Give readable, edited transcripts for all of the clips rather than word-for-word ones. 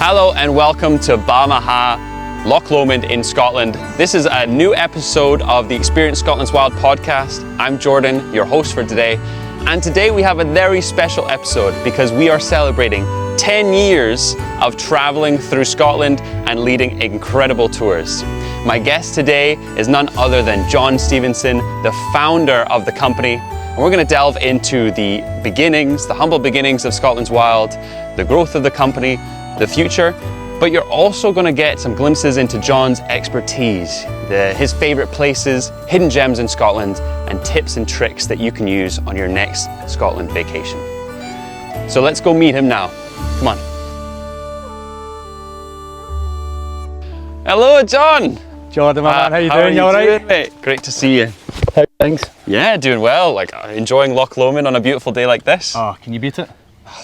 Hello and welcome to Balmaha, Loch Lomond in Scotland. This is a new episode of the Experience Scotland's Wild podcast. I'm Jordan, your host for today. And today we have a very special episode because we are celebrating 10 years of traveling through Scotland and leading incredible tours. My guest today is none other than John Stevenson, the founder of the company. And we're going to delve into the beginnings, the humble beginnings of Scotland's Wild, the growth of the company, the future, but you're also going to get some glimpses into John's expertise, his favourite places, hidden gems in Scotland, and tips and tricks that you can use on your next Scotland vacation. So let's go meet him now. Come on. Hello, John. Jordan, my man, how you doing? You all right? Mate? Great to see you. How things? Yeah, doing well. Enjoying Loch Lomond on a beautiful day like this. Oh, can you beat it?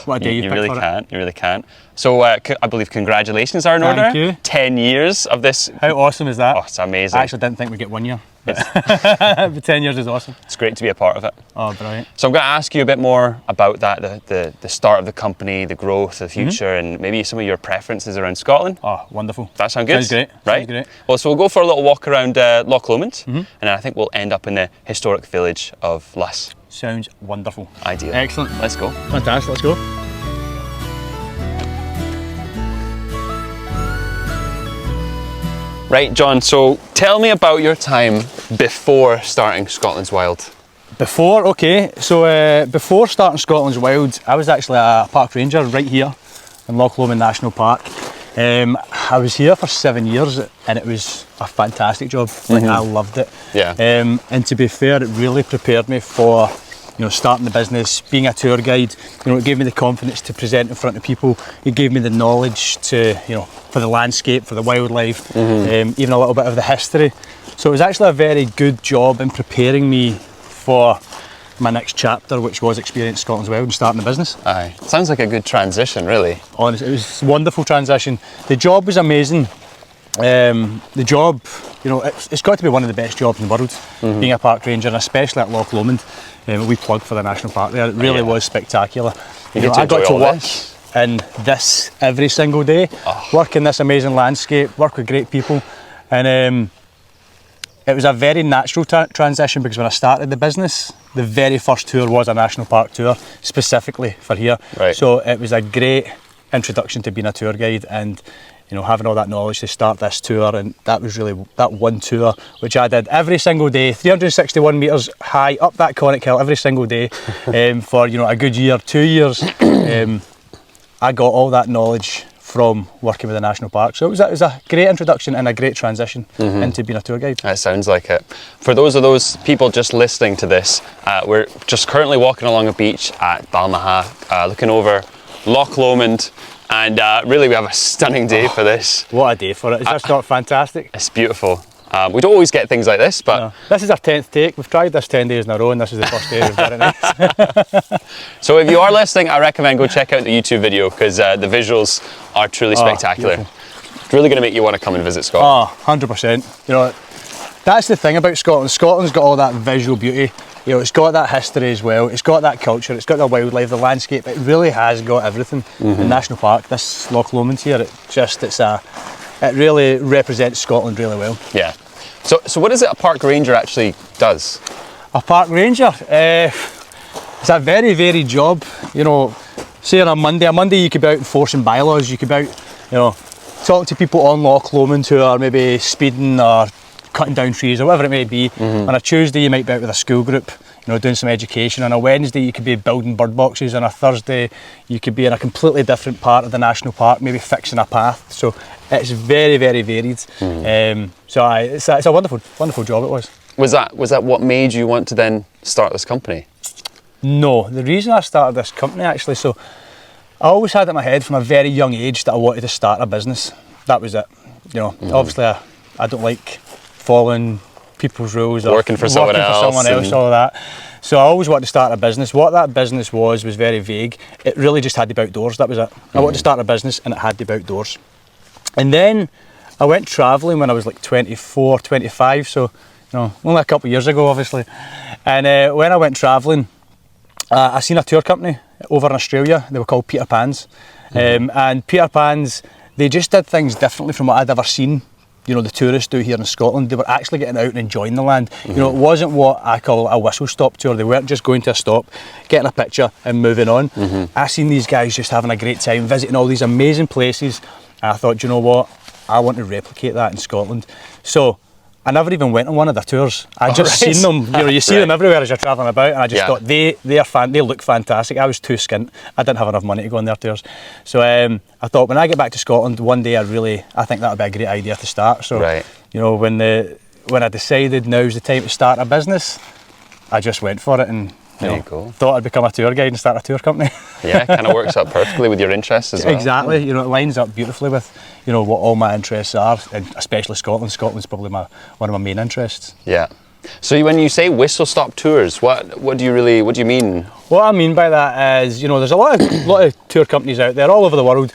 What a day you really can't. You really can't. So I believe congratulations are in order. Thank you. 10 years of this. How awesome is that? Oh, it's amazing. I actually didn't think we'd get 1 year. But 10 years is awesome. It's great to be a part of it. Oh, brilliant. So I'm going to ask you a bit more about that, the start of the company, the growth, the future, and maybe some of your preferences around Scotland. Oh, wonderful. That sound good? Sounds great. Right? Sounds great. Well, so we'll go for a little walk around Loch Lomond, and then I think we'll end up in the historic village of Luss. Sounds wonderful. Ideal. Excellent. Let's go. Fantastic, let's go. Right, John, so tell me about your time before starting Scotland's Wild. Before starting Scotland's Wild, I was actually a park ranger right here in Loch Lomond National Park. I was here for 7 years and it was a fantastic job. I loved it. Yeah. And to be fair, it really prepared me for starting the business, being a tour guide. It gave me the confidence to present in front of people. It gave me the knowledge to, for the landscape, for the wildlife, even a little bit of the history. So it was actually a very good job in preparing me for my next chapter, which was Experience Scotland's Wild and starting the business. Aye, sounds like a good transition, really. Honestly, it was a wonderful transition. The job was amazing. The job, it's got to be one of the best jobs in the world, being a park ranger, and especially at Loch Lomond. We plug for the national park there. It really was spectacular. I got to work in this every single day, work in this amazing landscape, work with great people, and it was a very natural transition because when I started the business, the very first tour was a national park tour specifically for here. Right. So it was a great introduction to being a tour guide and having all that knowledge to start this tour, and that was really that one tour which I did every single day, 361 metres high up that Conic Hill every single day for a good year, 2 years. I got all that knowledge from working with the national park, so it was a great introduction and a great transition into being a tour guide. That sounds like it. For those people just listening to this, we're just currently walking along a beach at Balmaha, looking over Loch Lomond. And really we have a stunning day for this. What a day for it. Is this not fantastic? It's beautiful. We don't always get things like this, but... No. This is our 10th take. We've tried this 10 days in a row and this is the first day we've done it nice. So if you are listening, I recommend go check out the YouTube video because the visuals are truly spectacular. It's really going to make you want to come and visit Scotland. Oh, 100%. That's the thing about Scotland. Scotland's got all that visual beauty. It's got that history as well, it's got that culture, it's got the wildlife, the landscape, it really has got everything. The national park, this Loch Lomond here, it really represents Scotland really well. Yeah. So what is it a park ranger actually does? A park ranger? It's a very varied job. Say on a Monday you could be out enforcing bylaws, you could be out, talking to people on Loch Lomond who are maybe speeding or cutting down trees or whatever it may be. On a Tuesday you might be out with a school group, doing some education. On a Wednesday you could be building bird boxes. On a Thursday you could be in a completely different part of the national park, maybe fixing a path. So it's very, very varied. So it's a wonderful job it was. Was that what made you want to then start this company? No, the reason I started this company actually, so I always had it in my head from a very young age that I wanted to start a business. That was it. Obviously I don't like following people's rules or working for someone else, all of that. So I always wanted to start a business. What that business was very vague. It really just had to be outdoors, that was it. I wanted to start a business and it had to be outdoors. And then I went travelling when I was like 24, 25, so only a couple of years ago obviously. And when I went travelling, I seen a tour company over in Australia. They were called Peter Pan's. And Peter Pan's, they just did things differently from what I'd ever seen, you know, the tourists do here in Scotland. They were actually getting out and enjoying the land. You know, it wasn't what I call a whistle stop tour. They weren't just going to a stop, getting a picture and moving on. I seen these guys just having a great time, visiting all these amazing places. And I thought, you know what, I want to replicate that in Scotland. So I never even went on one of their tours. I just seen them. You know, you see them everywhere as you're travelling about, and I just thought they look fantastic. I was too skint. I didn't have enough money to go on their tours. So I thought when I get back to Scotland one day, I think that would be a great idea to start. So you know, when I decided now's the time to start a business, I just went for it and thought I'd become a tour guide and start a tour company. Yeah, kind of works out perfectly with your interests as well. Exactly. You know, it lines up beautifully with, you know, what all my interests are, and especially Scotland. Scotland's probably one of my main interests. Yeah. So when you say whistle stop tours, what do you mean? What I mean by that is, you know, there's a lot of tour companies out there all over the world,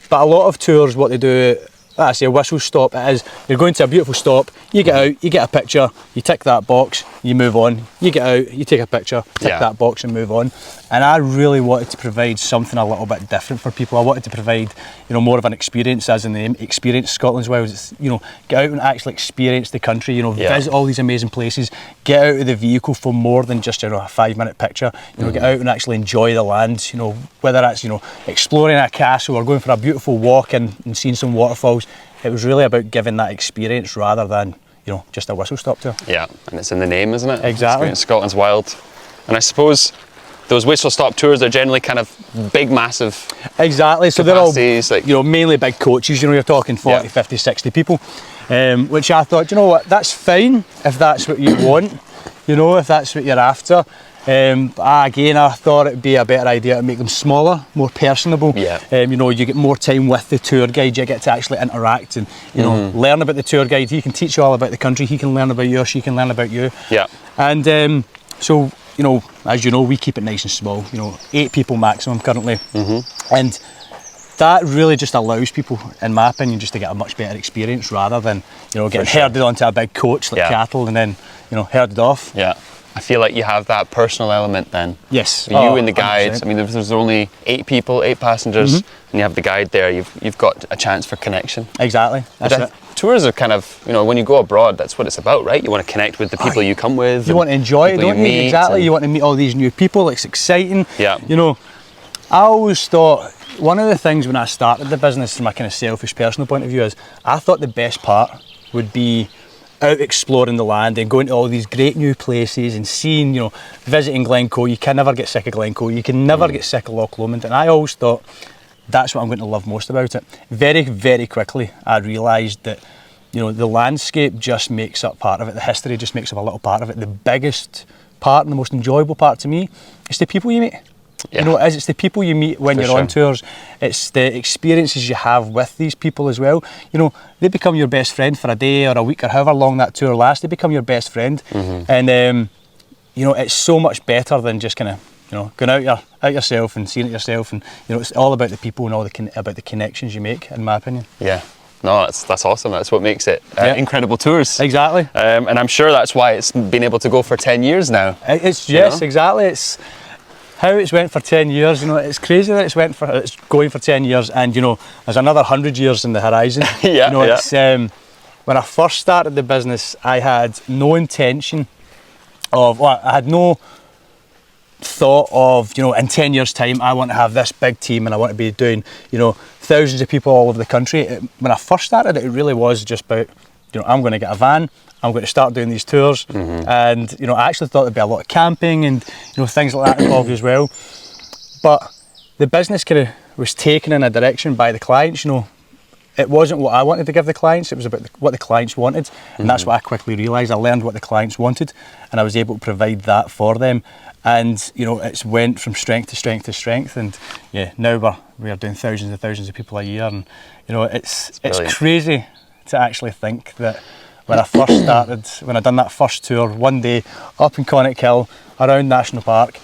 but a lot of tours, what they do, like I say, a whistle stop, it is, you're going to a beautiful stop, you get out, you get a picture, you tick that box, you move on, you get out, you take a picture, tick that box and move on. And I really wanted to provide something a little bit different for people. I wanted to provide, you know, more of an experience, as in the experience Scotland's Wild. It's, you know, get out and actually experience the country, you know, visit all these amazing places, get out of the vehicle for more than just, you know, a 5-minute picture, you know, get out and actually enjoy the land, you know, whether that's, you know, exploring a castle or going for a beautiful walk and seeing some waterfalls. It was really about giving that experience rather than, you know, just a whistle stop tour. Yeah, and it's in the name, isn't it? Exactly. Experience Scotland's Wild. And I suppose those whistle stop tours are generally kind of big, massive. Exactly. So they're all, like, you know, mainly big coaches. You know, you're talking 40, 50, 60 people, which I thought, you know what, that's fine if that's what you want. You know, if that's what you're after. Again, I thought it'd be a better idea to make them smaller, more personable. You know, you get more time with the tour guide. You get to actually interact and, you know, learn about the tour guide. He can teach you all about the country. He can learn about you. She can learn about you. And so, you know, as you know, we keep it nice and small. You know, 8 people maximum currently, and that really just allows people, in my opinion, just to get a much better experience rather than, you know, getting herded onto a big coach like cattle and then, you know, herded off. I feel like you have that personal element then. Yes. You and the guide. 100%. I mean, there's only 8 people, 8 passengers, and you have the guide there. You've got a chance for connection. Exactly. That's it. Tours are kind of, you know, when you go abroad, that's what it's about, right? You want to connect with the people you come with. You want to enjoy it, don't you? Exactly. You want to meet all these new people. It's exciting. You know, I always thought, one of the things when I started the business from a kind of selfish personal point of view is, I thought the best part would be out exploring the land and going to all these great new places and seeing, you know, visiting Glencoe. You can never get sick of Glencoe. You can never get sick of Loch Lomond. And I always thought that's what I'm going to love most about it. Very, very quickly, I realised that, you know, the landscape just makes up part of it. The history just makes up a little part of it. The biggest part and the most enjoyable part to me is the people you meet. You know, it's the people you meet when you're on tours. It's the experiences you have with these people as well. You know, they become your best friend for a day or a week or however long that tour lasts. They become your best friend, and you know, it's so much better than just kind of, you know, going out yourself and seeing it yourself. And, you know, it's all about the people and all about the connections you make, in my opinion. No, that's awesome. That's what makes it incredible tours. Exactly. And I'm sure that's why it's been able to go for 10 years now. Exactly. It's how it's went for 10 years, you know, it's crazy that it's going for 10 years, and, you know, there's another 100 years in the horizon. You know, it's, when I first started the business, I had no intention of, I had no thought of, you know, in 10 years time I want to have this big team and I want to be doing, you know, thousands of people all over the country. When I first started it really was just about, you know, I'm going to get a van, I'm going to start doing these tours, and, you know, I actually thought there'd be a lot of camping and, you know, things like that involved as well. But the business kind of was taken in a direction by the clients. You know, it wasn't what I wanted to give the clients, it was about what the clients wanted, and that's what I quickly realised. I learned what the clients wanted and I was able to provide that for them, and, you know, it's went from strength to strength to strength, and now we're doing thousands and thousands of people a year, and, you know, it's crazy to actually think that when I first started, when I done that first tour one day up in Connacht Hill around National Park,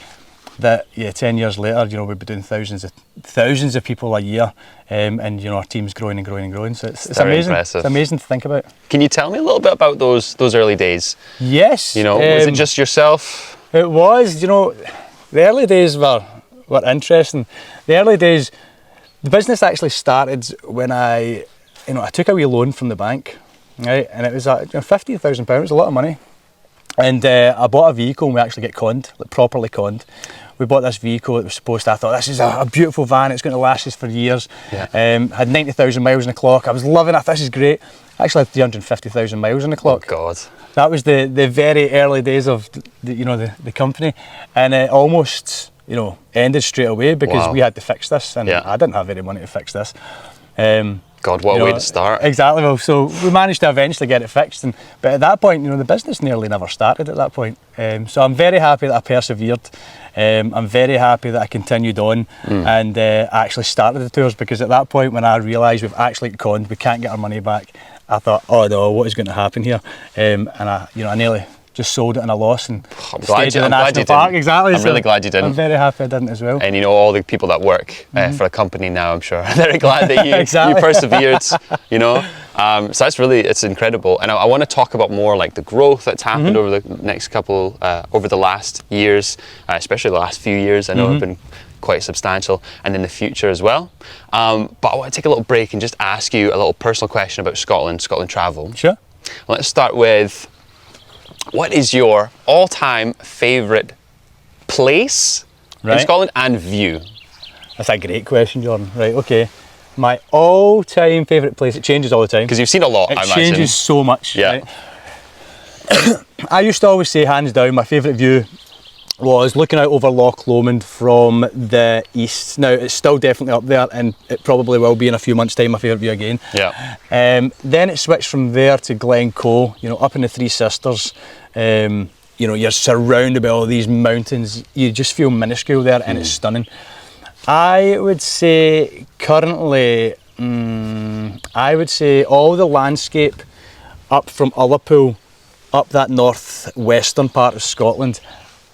that 10 years later, you know, we'd be doing thousands of people a year, and, you know, our team's growing and growing and growing. So it's amazing. Impressive. It's amazing to think about. Can you tell me a little bit about those early days? Yes. You know, was it just yourself? It was. You know, the early days were interesting. The early days, The business actually started when I took a wee loan from the bank, right? And it was £50,000, a lot of money. And I bought a vehicle and we actually get conned, like properly conned. We bought this vehicle that was supposed to, I thought, this is a beautiful van, it's going to last us for years. Yeah. Had 90,000 miles on the clock, I was loving it, this is great. I actually had 350,000 miles on the clock. Oh God. That was the very early days of the company, and it almost ended straight away because we had to fix this, and I didn't have any money to fix this. God, what a way to start. Exactly. Well, so we managed to eventually get it fixed, but at that point, the business nearly never started at that point. So I'm very happy that I persevered. I'm very happy that I continued on and actually started the tours, because at that point, when I realised we've actually conned, we can't get our money back, I thought, oh no, what is going to happen here? And I nearly just sold it in a loss and stayed in the national park. Exactly. I'm really glad you didn't. I'm very happy I didn't as well. And all the people that work for a company now, I'm sure, are very glad that you, you persevered, So it's incredible. And I want to talk about more like the growth that's happened over the next couple, over the last years, especially the last few years. I know have been quite substantial, and in the future as well. But I want to take a little break and just ask you a little personal question about Scotland travel. Sure. Let's start with, what is your all-time favourite place in Scotland and view? That's a great question, Jordan. Right, okay. My all-time favourite place, it changes all the time. Because you've seen a lot, I imagine. It changes so much. Yeah. Right? I used to always say, hands down, my favourite view was looking out over Loch Lomond from the east. Now, it's still definitely up there, and it probably will be in a few months' time my favourite view again. Yeah. Then it switched from there to Glencoe, up in the Three Sisters. You're surrounded by all these mountains. You just feel minuscule there, and it's stunning. I would say currently, I would say all the landscape up from Ullapool, up that northwestern part of Scotland,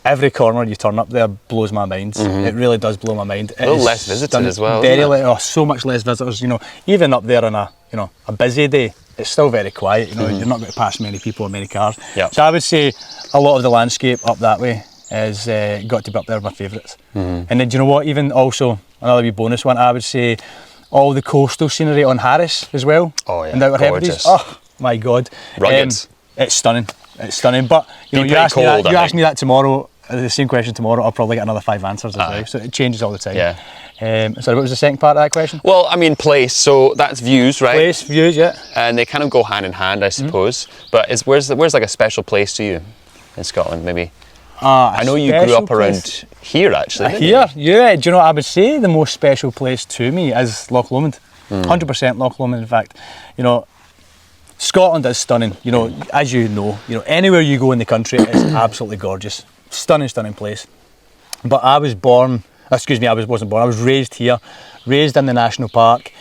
every corner you turn up there blows my mind. It really does blow my mind. A little less visited as well. So much less visitors. Even up there on a busy day, it's still very quiet. You're not going to pass many people or many cars. Yep. So I would say a lot of the landscape up that way has got to be up there with my favourites. And then, do you know what? Even also another wee bonus one, I would say all the coastal scenery on Harris as well. Oh yeah, and Outer Hebrides. Oh my God, rugged. It's stunning. It's stunning. But you ask me that tomorrow. The same question tomorrow, I'll probably get another 5 answers as well. So it changes all the time. Yeah. Sorry, what was the second part of that question? Well, I mean, place. So that's views, right? Place, views, yeah. And they kind of go hand in hand, I suppose. But where's like a special place to you in Scotland, maybe? I know you grew up around here, actually. Here, yeah. Do you know what I would say? The most special place to me is Loch Lomond. 100% Loch Lomond, in fact. Scotland is stunning. As anywhere you go in the country, it's absolutely gorgeous. Stunning place. But I wasn't born. I was raised here, raised in the national park.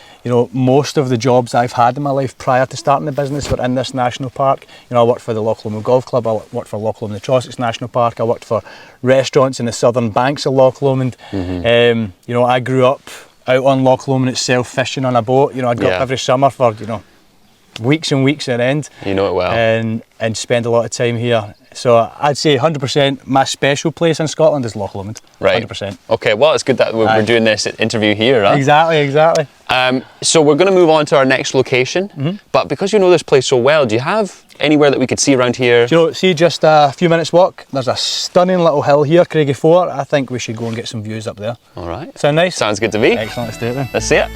Most of the jobs I've had in my life prior to starting the business were in this national park. I worked for the Loch Lomond Golf Club, I worked for Loch Lomond the Trossachs National Park, I worked for restaurants in the southern banks of Loch Lomond. I grew up out on Loch Lomond itself, fishing on a boat. I'd go up every summer for, weeks and weeks on end. You know it well. And spend a lot of time here. So I'd say 100% my special place in Scotland is Loch Lomond. Right. 100%. Okay, well, it's good that we're doing this interview here, right? Exactly. So we're going to move on to our next location. But because you know this place so well, do you have anywhere that we could see around here? See, just a few minutes walk, there's a stunning little hill here, Craigie Fort. I think we should go and get some views up there. All right. Sound nice? Sounds good to me. Excellent, let's do it then. Let's see it.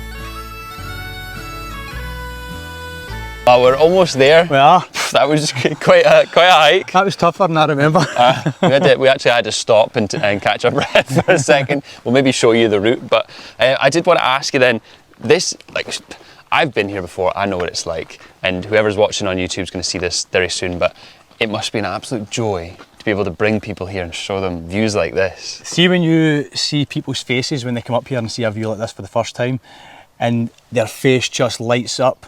We're almost there. We are. That was quite a hike. That was tougher than I remember. We actually had to stop and catch our breath for a second. We'll maybe show you the route. But I did want to ask you then, I've been here before, I know what it's like. And whoever's watching on YouTube is going to see this very soon. But it must be an absolute joy to be able to bring people here and show them views like this. See, when you see people's faces when they come up here and see a view like this for the first time, and their face just lights up,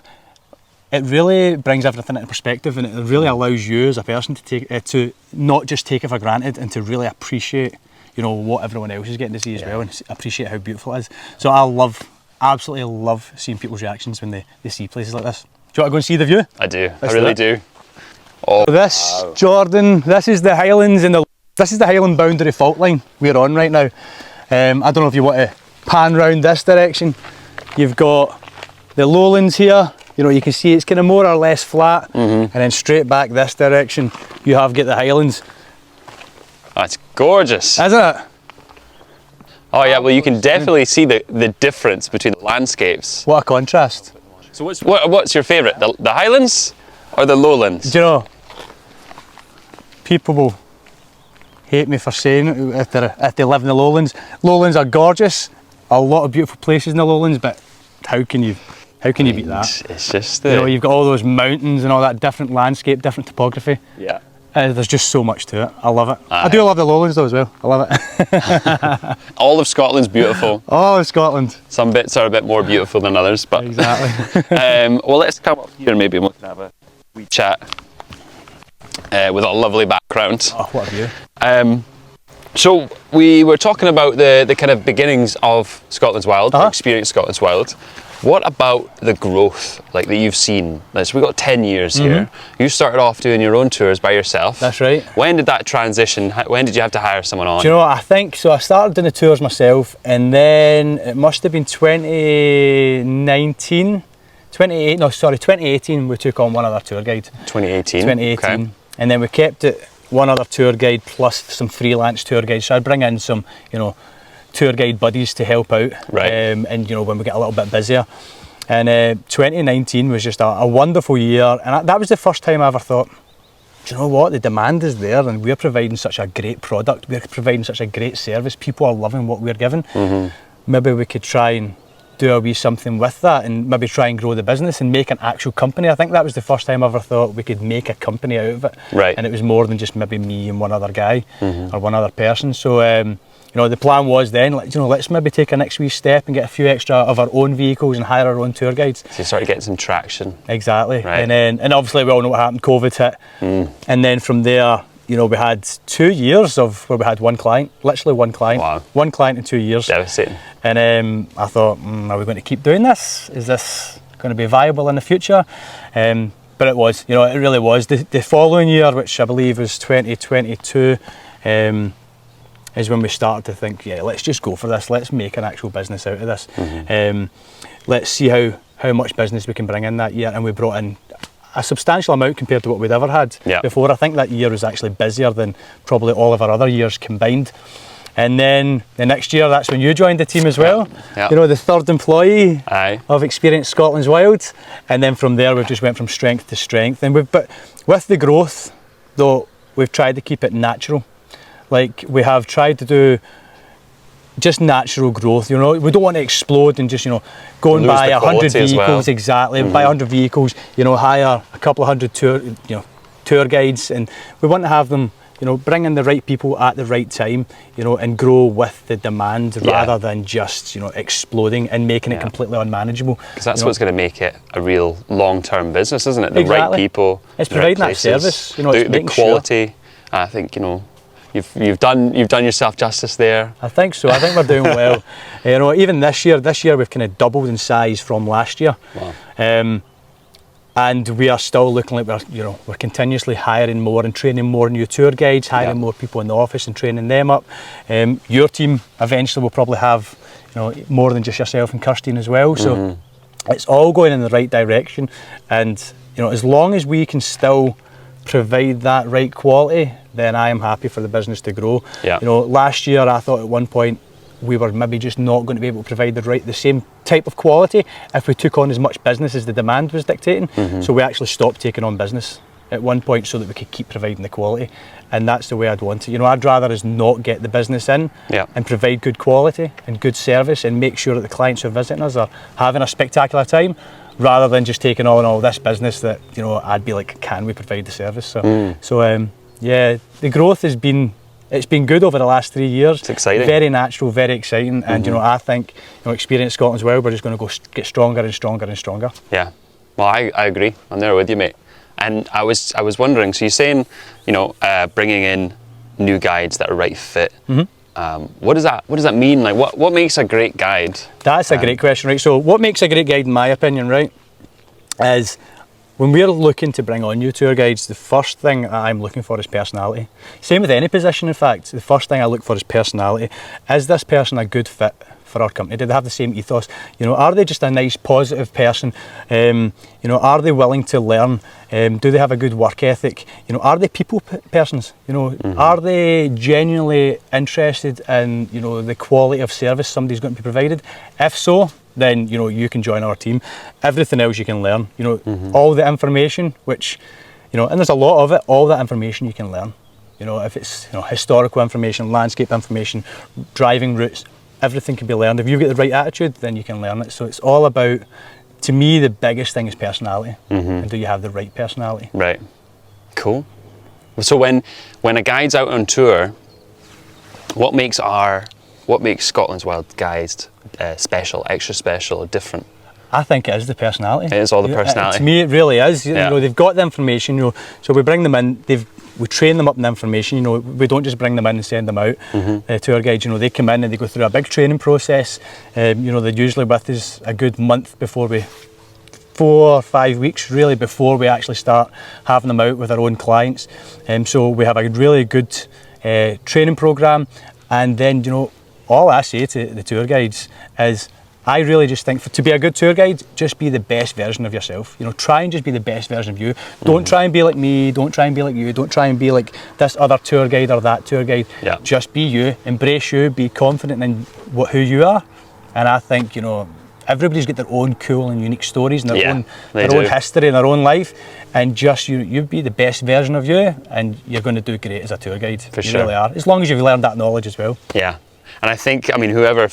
it really brings everything into perspective, and it really allows you as a person to take to not just take it for granted, and to really appreciate, what everyone else is getting to see as well, and appreciate how beautiful it is. So I absolutely love seeing people's reactions when they see places like this. Do you want to go and see the view? I do. I really do. Oh, this, wow. Jordan, this is the Highlands this is the Highland boundary fault line we're on right now. I don't know if you want to pan round this direction. you've got the lowlands here. You know, you can see it's kind of more or less flat, and then straight back this direction, you have got the highlands. That's gorgeous. Isn't it? Oh yeah, well you can definitely see the difference between the landscapes. What a contrast. So what's your favourite? The highlands or the lowlands? Do you know, people will hate me for saying it if they live in the lowlands. Lowlands are gorgeous, a lot of beautiful places in the lowlands, but how can you beat that? It's just You know, you've got all those mountains and all that different landscape, different topography. yeah. There's just so much to it. I love it. I do love the lowlands though as well. I love it. All of Scotland's beautiful. All of Scotland. Some bits are a bit more beautiful than others, but Exactly. well, let's come up here maybe and we can have a wee chat with a lovely background. Oh, what a view. So we were talking about the kind of beginnings of Scotland's Wild, Experience Scotland's Wild. What about the growth like that you've seen? So we've got 10 years here. You started off doing your own tours by yourself. That's right. When did that transition? When did you have to hire someone on? Do you know what, I think, so I started doing the tours myself, and then it must have been 2018 we took on one other tour guide. 2018. 2018. Okay. And then we kept it one other tour guide plus some freelance tour guides. So I'd bring in some, you know, tour guide buddies to help out, right. And you know, when we get a little bit busier. And 2019 was just a wonderful year, and that was the first time I ever thought, do you know what, the demand is there and we're providing such a great product, we're providing such a great service, people are loving what we're giving. Maybe we could try and do a wee something with that and maybe try and grow the business and make an actual company. I think that was the first time I ever thought we could make a company out of it. Right. And it was more than just maybe me and one other guy or one other person. So you know, the plan was then, you know, let's maybe take a next wee step and get a few extra of our own vehicles and hire our own tour guides. So you started getting some traction. Exactly. Right. And obviously we all know what happened, COVID hit. And then from there, you know, we had 2 years of where we had one client, literally one client. Wow. One client in 2 years. Devastating. And I thought, are we going to keep doing this? Is this going to be viable in the future? But it was, you know, it really was. The following year, which I believe was 2022, is when we started to think, yeah, let's just go for this. Let's make an actual business out of this. Let's see how much business we can bring in that year. And we brought in a substantial amount compared to what we'd ever had before. I think that year was actually busier than probably all of our other years combined. And then the next year, that's when you joined the team as well. You know, the third employee of Experience Scotland's Wild. And then from there, we just went from strength to strength. And but with the growth, though, we've tried to keep it natural. Like, we have tried to do just natural growth, you know. We don't want to explode and just, you know, go and buy 100 vehicles, exactly, buy 100 vehicles, you know, hire a couple of hundred tour guides, and we want to have them, you know, bring in the right people at the right time, you know, and grow with the demand rather than just, you know, exploding and making it completely unmanageable. Because that's what's going to make it a real long-term business, isn't it? The right people, it's providing that service, you know, the quality. I think, you know, You've done yourself justice there. I think so. I think we're doing well. You know, even this year we've kind of doubled in size from last year. Wow. And we are still looking like we're continuously hiring more and training more new tour guides, hiring more people in the office and training them up. Your team eventually will probably have, you know, more than just yourself and Kirstine as well. So it's all going in the right direction. And, you know, as long as we can still provide that right quality, then I am happy for the business to grow. You know, last year I thought at one point we were maybe just not going to be able to provide the same type of quality if we took on as much business as the demand was dictating. So we actually stopped taking on business at one point so that we could keep providing the quality, and that's the way I'd want it. You know, I'd rather us not get the business in and provide good quality and good service and make sure that the clients who are visiting us are having a spectacular time, rather than just taking on all this business that, you know, I'd be like, can we provide the service? So, yeah, the growth has been good over the last 3 years. It's exciting. Very natural, very exciting. And, you know, I think, you know, Experience Scotland's Wild, we're just going to get stronger and stronger and stronger. Yeah. Well, I agree. I'm there with you, mate. And I was wondering, so you're saying, you know, bringing in new guides that are right fit. What does that mean? Like, what makes a great guide? That's a great question, right? So what makes a great guide, in my opinion, right, is when we're looking to bring on new tour guides, the first thing I'm looking for is personality. Same with any position, in fact. The first thing I look for is personality. Is this person a good fit for our company? Do they have the same ethos? You know, are they just a nice, positive person? You know, are they willing to learn? Do they have a good work ethic? You know, are they people persons? You know, are they genuinely interested in, you know, the quality of service somebody's going to be provided? If so, then, you know, you can join our team. Everything else you can learn. You know, all the information, which, you know, and there's a lot of it, all that information you can learn. You know, if it's, you know, historical information, landscape information, driving routes, everything can be learned. If you've got the right attitude, then you can learn it. So it's all about, to me, the biggest thing is personality. And do you have the right personality? Right. Cool. So when a guide's out on tour, what makes Scotland's Wild Guides special, extra special, different? I think it is the personality. It is all the personality. To me, it really is. You know, they've got the information. You know, so we bring them in. We train them up in the information. You know, we don't just bring them in and send them out. Tour guides, you know, they come in and they go through a big training process. You know, they're usually with us a good month before 4 or 5 weeks really before we actually start having them out with our own clients. So we have a really good training program, and then, you know, all I say to the tour guides is, I really just think to be a good tour guide, just be the best version of yourself. You know, try and just be the best version of you. Don't try and be like me, don't try and be like you, don't try and be like this other tour guide or that tour guide. Just be you, embrace you, be confident in who you are. And I think, you know, everybody's got their own cool and unique stories and their own history and their own life. And just you be the best version of you, and you're going to do great as a tour guide. For you sure. really are. As long as you've learned that knowledge as well. Yeah. And I think, I mean, whoever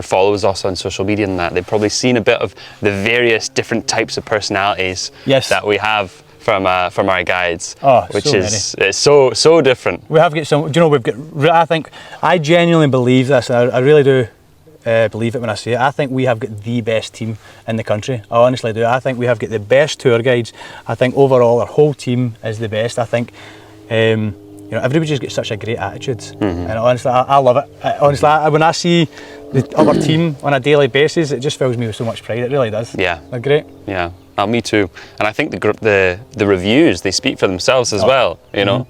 follows us on social media and that, they've probably seen a bit of the various different types of personalities that we have from our guides, which so is it's so different. We have got some, you know, I genuinely believe this, and I really do believe it when I say it. I think we have got the best team in the country. I honestly do. I think we have got the best tour guides. I think overall our whole team is the best. I think, you know, everybody's got such a great attitude, and honestly, I love it. Honestly, when I see our team on a daily basis, it just fills me with so much pride. It really does. Yeah, they're great. Yeah, me too. And I think the reviews, they speak for themselves as well. You know,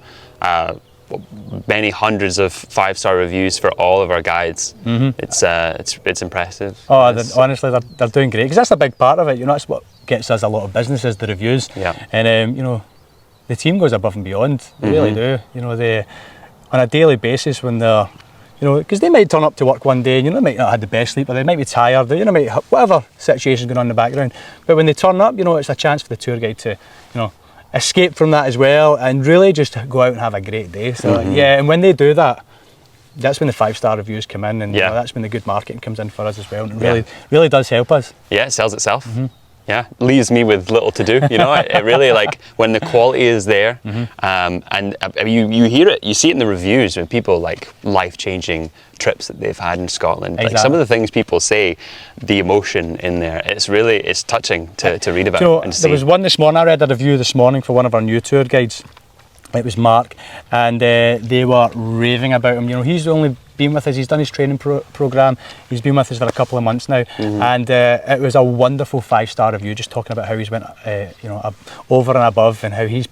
many hundreds of 5-star reviews for all of our guides. It's impressive. Honestly, they're doing great, because that's a big part of it. You know, that's what gets us a lot of business, is the reviews. And you know, the team goes above and beyond. They really do. You know, they on a daily basis, when they're, you know, because they might turn up to work one day and, you know, they might not have had the best sleep, or they might be tired, you know, whatever situation's going on in the background. But when they turn up, you know, it's a chance for the tour guide to, you know, escape from that as well, and really just go out and have a great day. So yeah, and when they do that, that's when the 5-star reviews come in, and you know, that's when the good marketing comes in for us as well, and it really does help us. Yeah, it sells itself. Yeah, leaves me with little to do. You know, it really, like, when the quality is there, and you hear it, you see it in the reviews when people, like, life-changing trips that they've had in Scotland. Like, some of the things people say, the emotion in there, it's touching to read about. You know, and see. There was one this morning, I read a review this morning for one of our new tour guides. It was Mark, and they were raving about him. You know, he's only been with us, he's done his training program, he's been with us for a couple of months now, and it was a wonderful 5-star review, just talking about how he's went you know, over and above, and how he has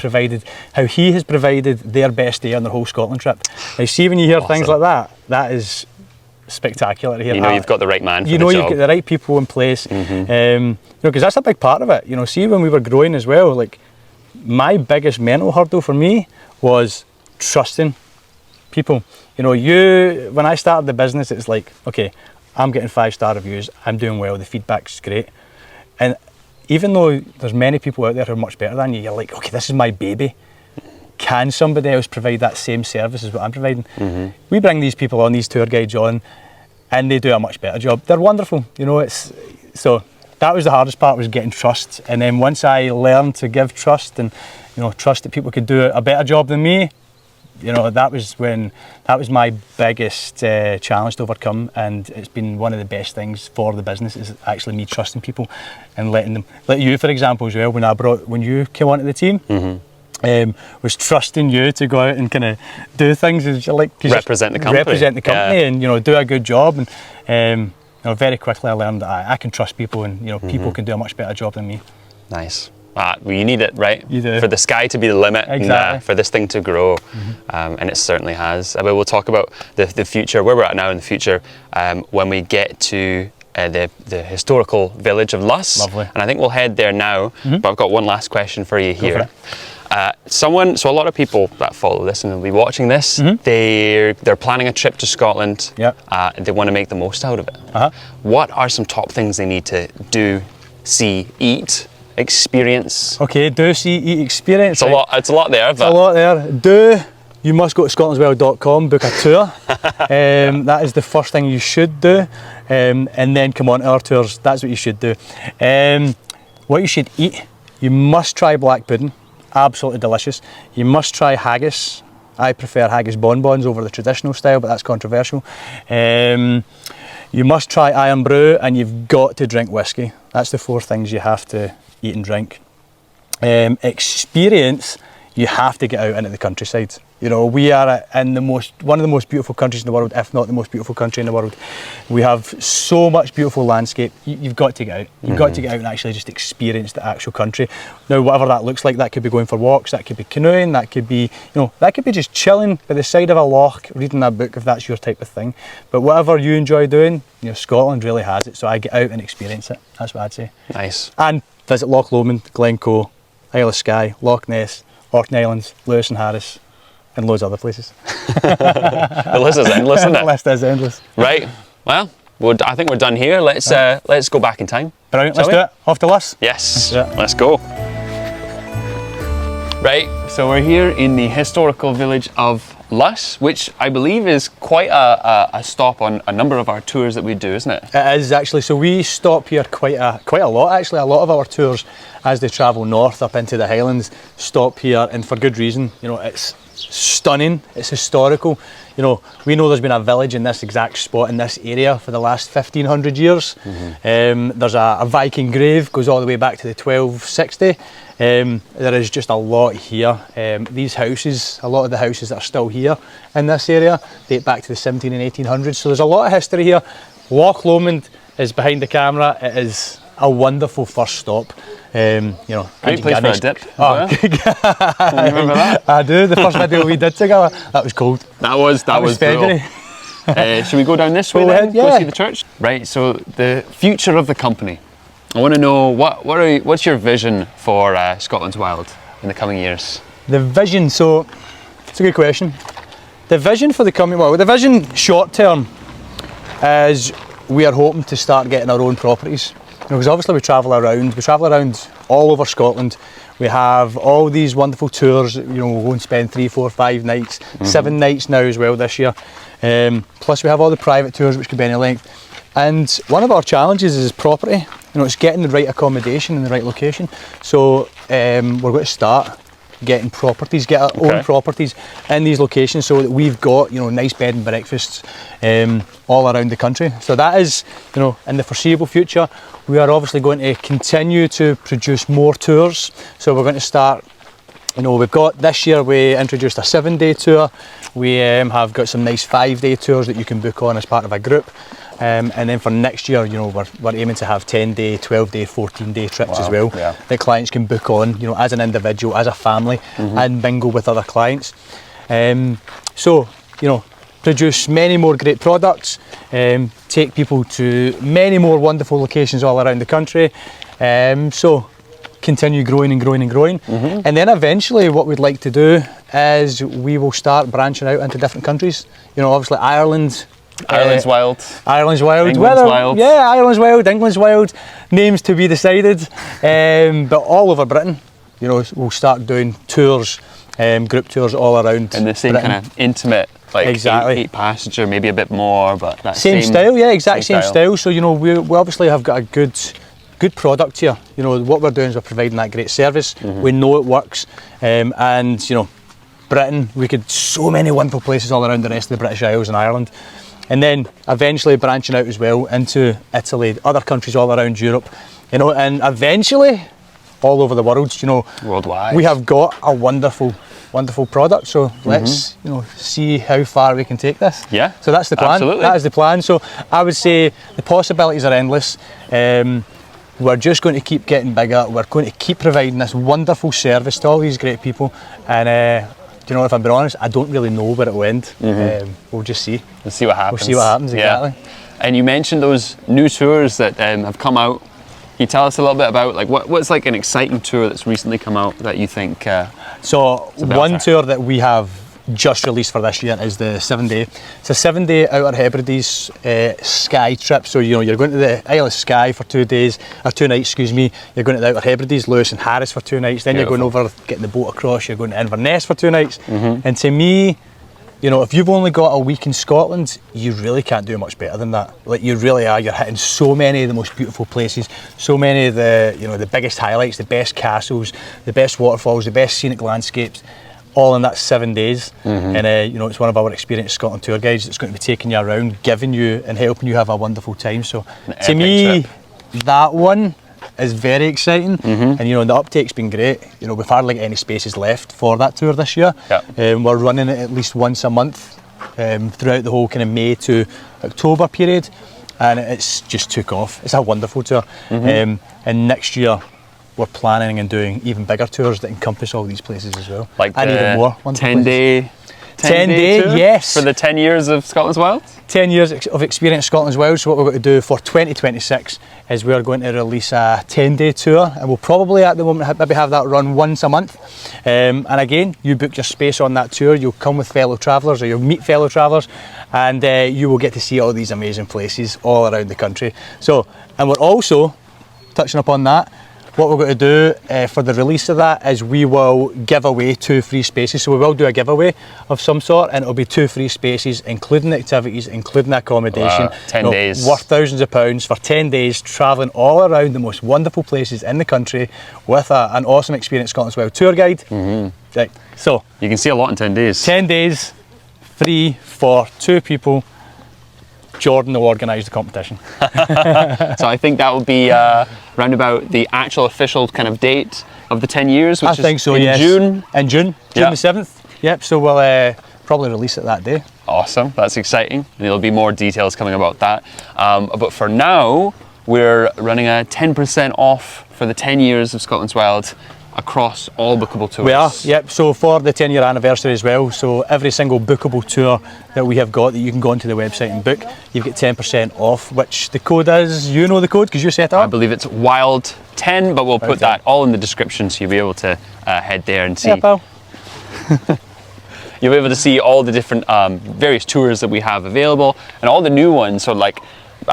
provided their best day on their whole Scotland trip. Now, see, when you hear things like that, that is spectacular to hear. You know, you've got the right man for the job. You know, you've got the right people in place. You know, because that's a big part of it. You know, see, when we were growing as well, like, my biggest mental hurdle for me was trusting people. You know, when I started the business, it's like, okay, I'm getting 5-star reviews, I'm doing well, the feedback's great. And even though there's many people out there who are much better than you, you're like, okay, this is my baby. Can somebody else provide that same service as what I'm providing? We bring these people on, these tour guides on, and they do a much better job. They're wonderful, you know. So that was the hardest part, was getting trust. And then once I learned to give trust, and, you know, trust that people could do a better job than me, you know, that was my biggest challenge to overcome, and it's been one of the best things for the business, is actually me trusting people and letting you, for example, as well, when you came onto the team, was trusting you to go out and kind of do things as you like, represent the company, and, you know, do a good job. And you know, very quickly I learned that I can trust people, and, you know, people can do a much better job than me. Nice. Well, you need it, right? You do. For the sky to be the limit, Exactly. and for this thing to grow, and it certainly has. But we'll talk about the future, where we're at now in the future, when we get to the historical village of Luss. Lovely. And I think we'll head there now. But I've got one last question for you here. For it. So a lot of people that follow this and will be watching this, they're planning a trip to Scotland. Yep. They want to make the most out of it. Uh-huh. What are some top things they need to do, see, eat, experience? Okay, do, see, eat, experience. It's a lot. It's a lot there. It's a lot there. Do, you must go to scotlandswild.com, book a tour. That is the first thing you should do. And then come on to our tours. That's what you should do. What you should eat, you must try black pudding. Absolutely delicious. You must try haggis. I prefer haggis bonbons over the traditional style, but that's controversial. You must try iron brew, and you've got to drink whiskey. That's the 4 things you have to eat and drink. Experience, you have to get out into the countryside. You know, we are in one of the most beautiful countries in the world, if not the most beautiful country in the world. We have so much beautiful landscape. You've got to get out. You've got to get out and actually just experience the actual country. Now, whatever that looks like, that could be going for walks, that could be canoeing, that could be, that could be just chilling by the side of a loch, reading a book if that's your type of thing. But whatever you enjoy doing, Scotland really has it. So I get out and experience it. That's what I'd say. Nice. And visit Loch Lomond, Glencoe, Isle of Skye, Loch Ness, Orkney Islands, Lewis and Harris, and loads of other places. The list is endless, isn't it? The list is endless. Right. Well, I think we're done here. Let's go back in time. Brilliant. Let's do it. Off to Luss. Yes. Let's do it. Let's go. Right. So we're here in the historical village of Luss, which I believe is quite a stop on a number of our tours that we do, isn't it? It is actually. So we stop here quite a lot actually. A lot of our tours, as they travel north up into the Highlands, stop here, and for good reason. It's stunning, it's historical. We know there's been a village in this exact spot in this area for the last 1500 years. There's a Viking grave, goes all the way back to the 1260. There is just a lot here. These houses, a lot of the houses that are still here in this area date back to the 17 and 1800s, so there's a lot of history here. Loch Lomond is behind the camera. It is a wonderful first stop. Great place for a dip. Oh, you remember that? I do. The first video we did together, that was cold. That was February. Should we go down this way then? Yeah. Go see the church? Right, so the future of the company. I want to know, what's your vision for Scotland's Wild in the coming years? The vision, so it's a good question. The vision for the company, the vision short term is we are hoping to start getting our own properties. Because obviously we travel around all over Scotland. We have all these wonderful tours, we'll go and spend 3, 4, 5 nights, 7 nights now as well this year. Plus we have all the private tours, which could be any length. And one of our challenges is property. It's getting the right accommodation in the right location. So we're going to start getting properties, get our own properties in these locations, so that we've got nice bed and breakfasts all around the country. So that is in the foreseeable future. We are obviously going to continue to produce more tours. So we're going to start, we've got this year we introduced a 7-day tour. We have got some nice 5-day tours that you can book on as part of a group. And then for next year, we're aiming to have 10-day, 12-day, 14-day trips as well, that clients can book on, as an individual, as a family, and mingle with other clients. So, produce many more great products, take people to many more wonderful locations all around the country. So, continue growing and growing and growing. And then eventually what we'd like to do is we will start branching out into different countries. Obviously Ireland's Wild. Ireland's Wild. England's Wild. Yeah, Ireland's Wild, England's Wild. Names to be decided. But all over Britain, we'll start doing tours, group tours all around. In the same Britain. kind of intimate, like exactly. eight passenger, maybe a bit more, but that same style. Yeah, exact same style. So we obviously have got a good product here. What we're doing is we're providing that great service. We know it works, and Britain, we could so many wonderful places all around the rest of the British Isles and Ireland. And then eventually branching out as well into Italy, other countries all around Europe, and eventually all over the world. Worldwide. We have got a wonderful product, so let's see how far we can take this. Yeah. So that's the plan. Absolutely. That is the plan. So I would say the possibilities are endless. we're just going to keep getting bigger. We're going to keep providing this wonderful service to all these great people. And do you know, if I'm being honest, I don't really know where it will end. We'll just see. We'll see what happens. We'll see what happens, exactly. Yeah. And you mentioned those new tours that have come out. Can you tell us a little bit about like what's like an exciting tour that's recently come out that you think? So one tour that we have just released for this year is the 7-day. It's a 7-day Outer Hebrides Skye trip. So you're going to the Isle of Skye for 2 days or 2 nights. Excuse me. You're going to the Outer Hebrides, Lewis and Harris for 2 nights. Then Beautiful. You're going over, getting the boat across. You're going to Inverness for 2 nights. And to me, if you've only got a week in Scotland, you really can't do much better than that. Like, you really are. You're hitting so many of the most beautiful places, so many of the the biggest highlights, the best castles, the best waterfalls, the best scenic landscapes, all in that 7 days. And it's one of our experienced Scotland tour guides that's going to be taking you around, giving you and helping you have a wonderful time. So to me, that one is very exciting. And the uptake's been great. We've hardly got any spaces left for that tour this year. We're running it at least once a month throughout the whole kind of May to October period, and it's just took off. It's a wonderful tour. And next year we're planning and doing even bigger tours that encompass all these places as well, like and even more. 10-day tour, yes, for the 10 years of Scotland's Wild. 10 years of experience Scotland's Wild. So what we're going to do for 2026 is we're going to release a 10-day tour, and we'll probably at the moment maybe have that run once a month. And again, you book your space on that tour, you'll come with fellow travellers, or you'll meet fellow travellers, and you will get to see all these amazing places all around the country. So, and we're also touching upon that. What we're going to do for the release of that is we will give away 2 free spaces. So we will do a giveaway of some sort, and it'll be 2 free spaces, including activities, including accommodation. Wow, 10 days. Worth thousands of pounds for 10 days, travelling all around the most wonderful places in the country with an awesome experienced Scotland's Wild tour guide. Right, so you can see a lot in 10 days. 10 days, free for 2 people. Jordan will organise the competition. So I think that will be round about the actual official kind of date of the 10 years, which I think so, in yes. June. In June the 7th. Yep, so we'll probably release it that day. Awesome, that's exciting. And there'll be more details coming about that. But for now, we're running a 10% off for the 10 years of Scotland's Wild across all bookable tours. We are, yep. So for the 10-year anniversary as well, so every single bookable tour that we have got that you can go onto the website and book, you've got 10% off, which the code is, you know the code because you set it up? I believe it's WILD10, but we'll put that all in the description so you'll be able to head there and see. Yeah, pal. You'll be able to see all the different various tours that we have available, and all the new ones. So like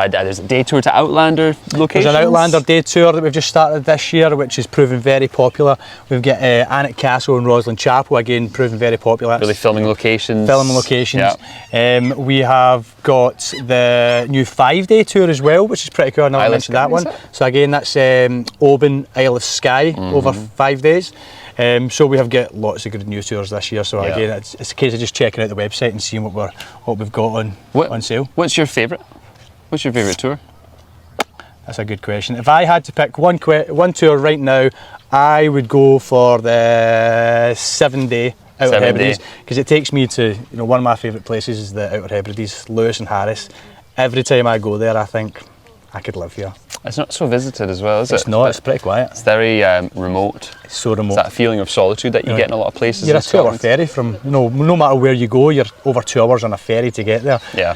there's a day tour to Outlander locations. There's an Outlander day tour that we've just started this year, which is proving very popular. We've got Alnwick Castle and Roslyn Chapel, again proving very popular. Really filming locations. Yeah. We have got the new 5-day tour as well, which is pretty cool. I never mentioned that one. So again, that's Oban, Isle of Skye, over 5 days. So we have got lots of good new tours this year. So again, it's a case of just checking out the website and seeing what we've got on sale. What's your favourite? What's your favourite tour? That's a good question. If I had to pick one tour right now, I would go for the 7-day Outer Hebrides, because it takes me to, one of my favourite places is the Outer Hebrides, Lewis and Harris. Every time I go there, I think I could live here. It's not so visited as well, is it? It's not. It's pretty quiet. It's very remote. It's so remote. It's that feeling of solitude that you get in a lot of places. You're a 2-hour ferry from, no matter where you go, you're over 2 hours on a ferry to get there. Yeah.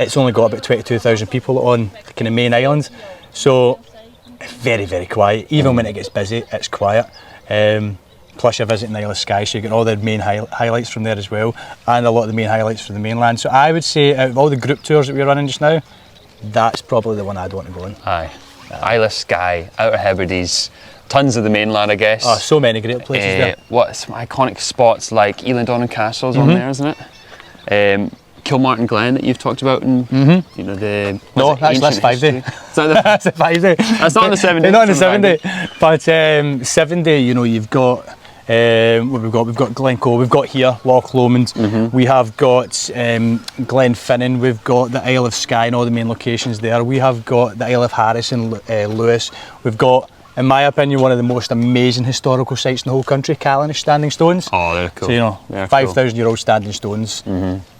It's only got about 22,000 people on the kind of main islands, so it's very, very quiet. Even when it gets busy, it's quiet. Plus you're visiting the Isle of Skye, so you get all the main highlights from there as well, and a lot of the main highlights from the mainland. So I would say, out of all the group tours that we're running just now, that's probably the one I'd want to go on. Aye. Isle of Skye, Outer Hebrides, tons of the mainland, I guess. Oh, so many great places there. What's some iconic spots like Elandon Castle's on there, isn't it? Kilmartin Glen that you've talked about, and the that's 5-day. That's a 5-day. That's not on the 7-day. Not on the 7-day, but 7-day. You've got we've got Glencoe, we've got here Loch Lomond, we have got Glenfinnan, we've got the Isle of Skye and all the main locations there. We have got the Isle of Harris and Lewis. We've got in my opinion, one of the most amazing historical sites in the whole country, Callanish standing stones. Oh, they're cool. So, you know, They're 5,000-year-old standing stones,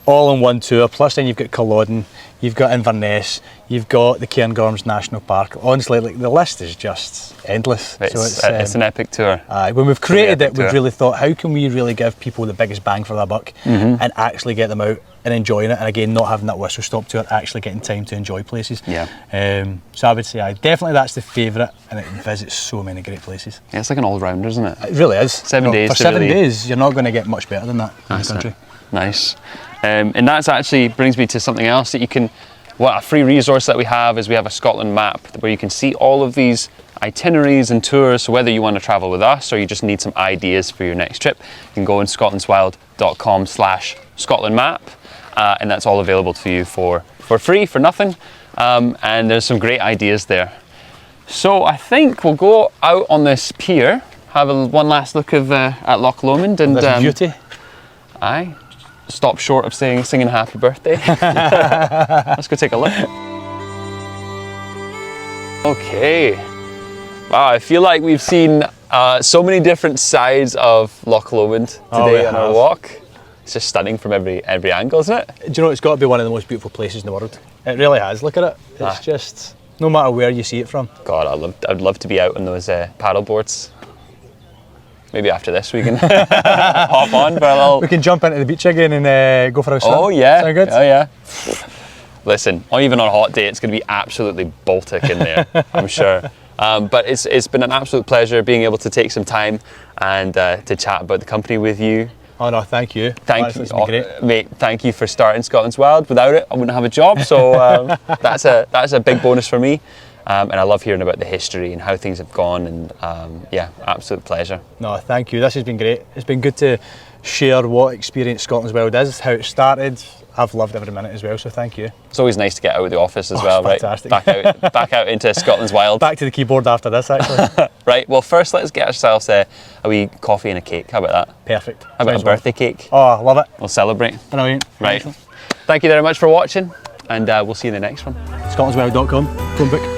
all in one tour. Plus then you've got Culloden, you've got Inverness, you've got the Cairngorms National Park. Honestly, like, the list is just endless. It's an epic tour. When we've created it, we've tour. really thought, how can we really give people the biggest bang for their buck and actually get them out and enjoying it, and again, not having that whistle stop tour, actually getting time to enjoy places. So I would say, definitely that's the favourite, and it visits so many great places. Yeah, it's like an all-rounder, isn't it? It really is. 7 days For to 7 really- days, you're not going to get much better than that in the country. Nice. And that's actually brings me to something else that you can, a free resource that we have is we have a Scotland map where you can see all of these itineraries and tours. So whether you want to travel with us or you just need some ideas for your next trip, you can go on scotlandswild.com/Scotland map, and that's all available to you for free, for nothing. And there's some great ideas there. So I think we'll go out on this pier, have one last look at Loch Lomond, and This beauty. aye, stop short of singing happy birthday. Let's go take a look. Okay. Wow, I feel like we've seen so many different sides of Loch Lomond today on our walk. It's just stunning from every angle, isn't it? Do you know, it's got to be one of the most beautiful places in the world. It really has. Look at it. It's just, no matter where you see it from. God, I'd love to be out on those paddle boards. Maybe after this we can hop on for a little. We can jump into the beach again and go for a swim. Oh yeah. Sound good? Oh yeah. Listen, even on a hot day, it's going to be absolutely Baltic in there, I'm sure. But it's been an absolute pleasure being able to take some time and to chat about the company with you. Oh no, thank you. Thank you, It's been great. mate. Thank you for starting Scotland's Wild. Without it, I wouldn't have a job. So that's a big bonus for me. And I love hearing about the history and how things have gone. And yeah, absolute pleasure. No, thank you. This has been great. It's been good to share what experience Scotland's Wild is, how it started. I've loved every minute as well, so thank you. It's always nice to get out of the office as well, right? Fantastic. Back out into Scotland's Wild. Back to the keyboard after this, actually. Right, well first let's get ourselves a wee coffee and a cake. How about that? Perfect. How about a birthday cake? Oh, I love it. We'll celebrate. Brilliant. Right. Thank you very much for watching, and we'll see you in the next one. Scotlandswild.com. Phone book.